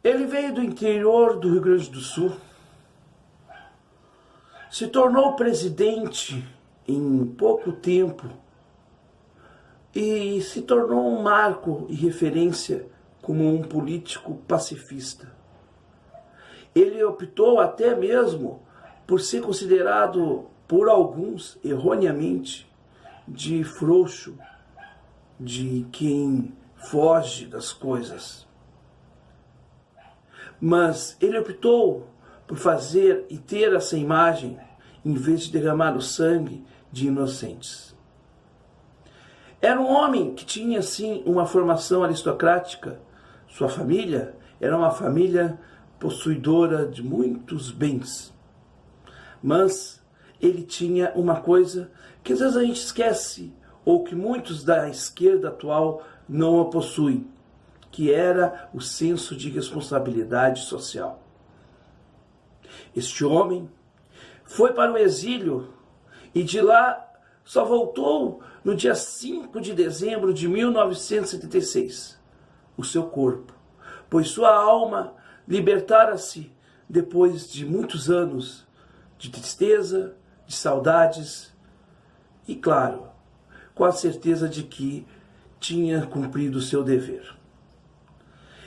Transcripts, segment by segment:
Ele veio do interior do Rio Grande do Sul, se tornou presidente em pouco tempo e se tornou um marco e referência como um político pacifista. Ele optou até mesmo por ser considerado por alguns, erroneamente, de frouxo, de quem foge das coisas. Mas ele optou por fazer e ter essa imagem em vez de derramar o sangue de inocentes. Era um homem que tinha, sim, uma formação aristocrática. Sua família era uma família possuidora de muitos bens. Mas ele tinha uma coisa que às vezes a gente esquece, ou que muitos da esquerda atual não a possuem, que era o senso de responsabilidade social. Este homem foi para o exílio e de lá só voltou no dia 5 de dezembro de 1976, o seu corpo, pois sua alma libertara-se depois de muitos anos de tristeza, de saudades e, claro, com a certeza de que tinha cumprido o seu dever.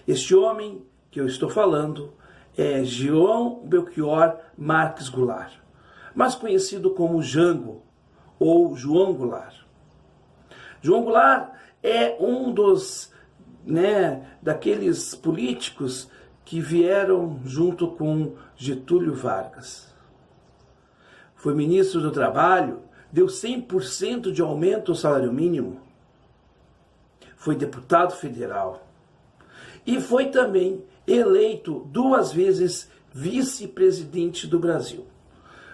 Este homem que eu estou falando é João Belchior Marques Goulart, mais conhecido como Jango ou João Goulart. João Goulart é um dos, daqueles políticos que vieram junto com Getúlio Vargas. Foi ministro do Trabalho, deu 100% de aumento ao salário mínimo, foi deputado federal e foi também eleito 2 vezes vice-presidente do Brasil.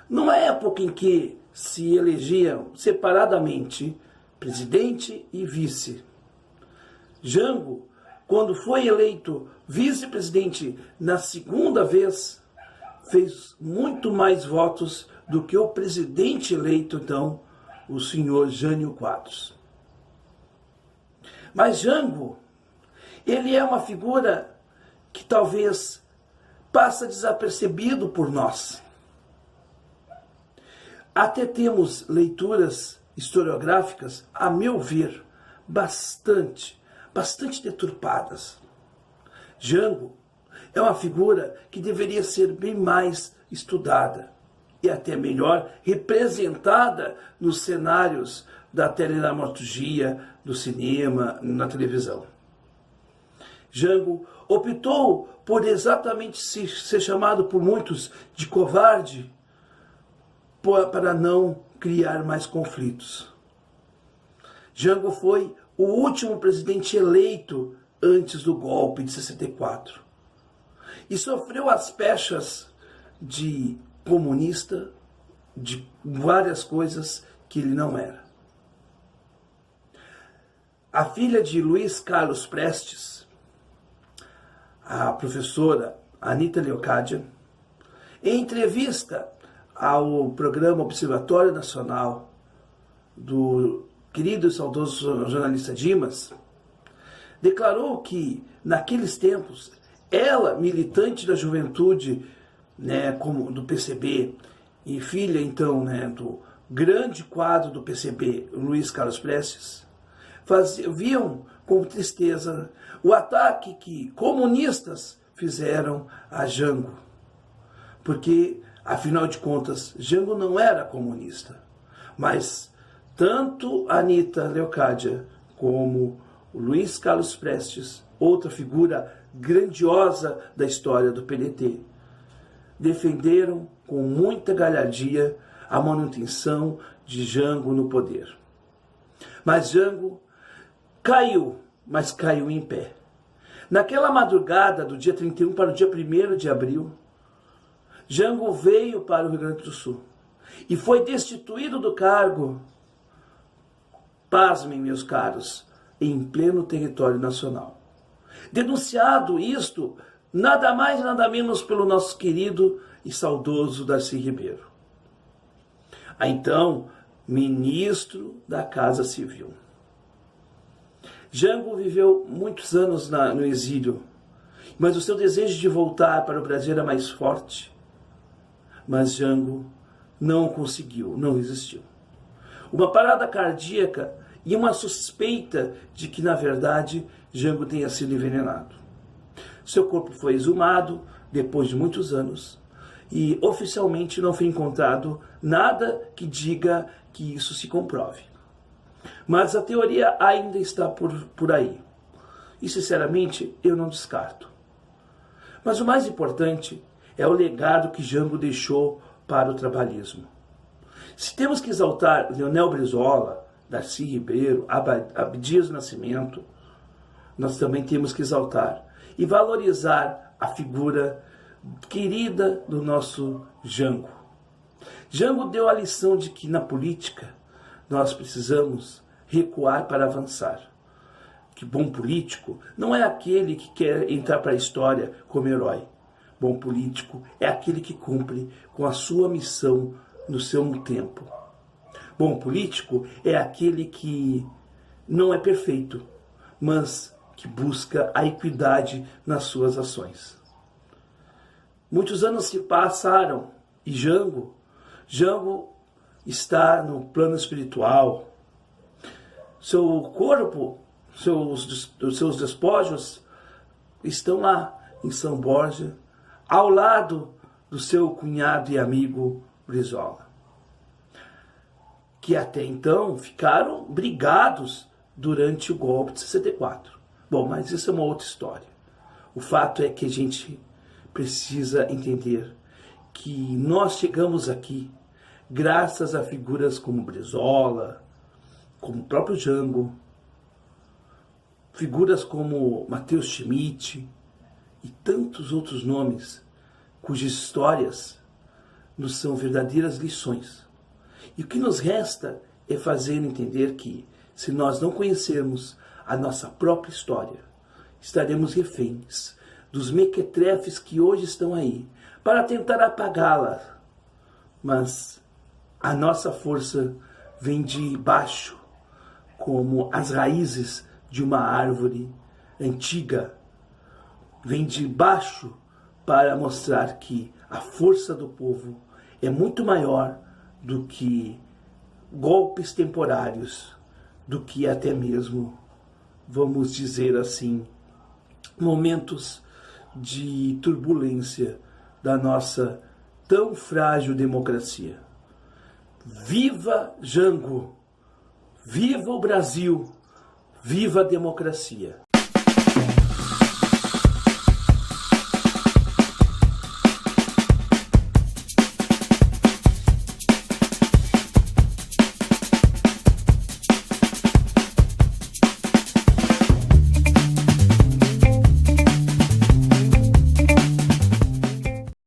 Numa época em que se elegiam separadamente presidente e vice. Jango, quando foi eleito vice-presidente na 2ª vez, fez muito mais votos do que o presidente eleito, então, o senhor Jânio Quadros. Mas Jango, ele é uma figura que talvez passa desapercebido por nós. Até temos leituras historiográficas, a meu ver, bastante deturpadas. Jango é uma figura que deveria ser bem mais estudada e até melhor representada nos cenários da teledramaturgia, do cinema, na televisão. Jango optou por exatamente ser chamado por muitos de covarde para não criar mais conflitos. Jango foi o último presidente eleito antes do golpe de 64 e sofreu as pechas de comunista, de várias coisas que ele não era. A filha de Luiz Carlos Prestes, a professora Anita Leocádia, em entrevista ao programa Observatório Nacional do querido e saudoso jornalista Dimas, declarou que, naqueles tempos, ela, militante da juventude, como do PCB, e filha, então, do grande quadro do PCB, Luiz Carlos Prestes, viam com tristeza o ataque que comunistas fizeram a Jango, porque, afinal de contas, Jango não era comunista, mas tanto a Anita Leocádia como o Luiz Carlos Prestes, outra figura grandiosa da história do PDT, defenderam com muita galhardia a manutenção de Jango no poder. Mas Jango caiu, mas caiu em pé. Naquela madrugada do dia 31 para o dia 1º de abril, Jango veio para o Rio Grande do Sul e foi destituído do cargo, pasmem, meus caros, em pleno território nacional. Denunciado isto, nada mais nada menos pelo nosso querido e saudoso Darcy Ribeiro, então ministro da Casa Civil. Jango viveu muitos anos no exílio mas o seu desejo de voltar para o Brasil era mais forte. Mas Jango não conseguiu, não resistiu. Uma parada cardíaca e uma suspeita de que, na verdade, Jango tenha sido envenenado. Seu corpo foi exumado depois de muitos anos e oficialmente não foi encontrado nada que diga que isso se comprove. Mas a teoria ainda está por aí. E, sinceramente, eu não descarto. Mas o mais importante é o legado que Jango deixou para o trabalhismo. Se temos que exaltar Leonel Brizola, Darcy Ribeiro, Abdias Nascimento, nós também temos que exaltar e valorizar a figura querida do nosso Jango. Jango deu a lição de que na política nós precisamos recuar para avançar. Que bom político não é aquele que quer entrar para a história como herói. Bom político é aquele que cumpre com a sua missão no seu tempo. Bom político é aquele que não é perfeito, mas que busca a equidade nas suas ações. Muitos anos se passaram e Jango está no plano espiritual. Seu corpo, seus despojos estão lá em São Borja, ao lado do seu cunhado e amigo Brizola, que até então ficaram brigados durante o golpe de 64. Bom, mas isso é uma outra história. O fato é que a gente precisa entender que nós chegamos aqui graças a figuras como Brizola, como o próprio Jango, figuras como Matheus Schmidt e tantos outros nomes cujas histórias nos são verdadeiras lições. E o que nos resta é fazer entender que, se nós não conhecermos a nossa própria história, estaremos reféns dos mequetrefes que hoje estão aí para tentar apagá-la. Mas a nossa força vem de baixo, como as raízes de uma árvore antiga. Vem de baixo para mostrar que a força do povo é muito maior do que golpes temporários, do que até mesmo, vamos dizer assim, momentos de turbulência da nossa tão frágil democracia. Viva Jango! Viva o Brasil! Viva a democracia!